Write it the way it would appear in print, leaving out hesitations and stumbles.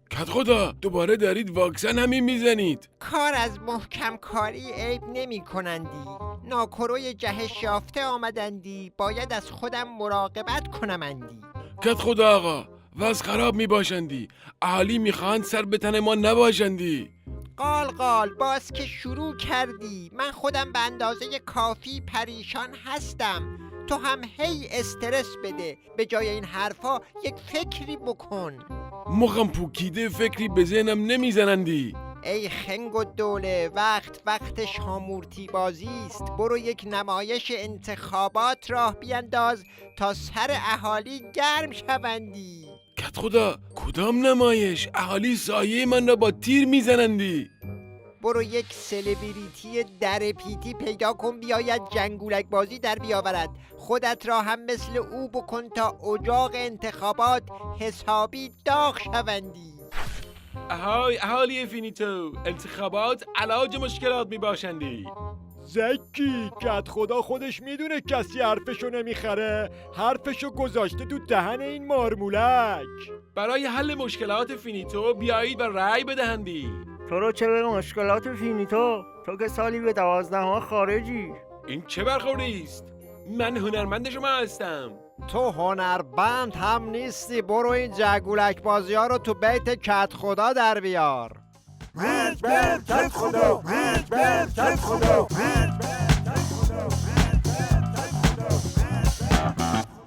کت خدا دوباره دارید واکسن همین میزنید. کار از محکم کاری عیب نمی کنندی. ناکروی جهش یافته آمدندی، باید از خودم مراقبت کنمندی. کت خدا آقا وز خراب میباشندی، اهالی میخواهند سر به تن ما نباشندی. قال قال باز که شروع کردی، من خودم به اندازه کافی پریشان هستم. تو هم هی استرس بده، به جای این حرفا یک فکری بکن. مخم پوکیده فکری به ذهنم نمیزنندی. ای خنگ و دوله، وقت شامورتی بازی است. برو یک نمایش انتخابات راه بینداز تا سر اهالی گرم شوندی. کت خدا کدام نمایش؟ اهالی سایه من را با تیر میزنندی. برو یک سلبریتی در پیتی پیدا کن بیاید جنگولک بازی در بیاورد. خودت را هم مثل او بکن تا اجاق انتخابات حسابی داغ شوندی. اهای اهالی فینیتو، انتخابات علاج مشکلات میباشندی. زکی کت خدا خودش میدونه کسی حرفشو نمیخره، حرفشو گذاشته تو دهن این مارمولک. برای حل مشکلات فینیتو بیایید و رأی بدهندی. تو رو چه به مشکلات فینیتو؟ تو که سالی به 12 خارجی. این چه برخوردی است؟ من هنرمند شما هستم. تو هنرمند هم نیستی. برو این جگولک بازی ها رو تو بیت کت خدا در بیار. کت خدا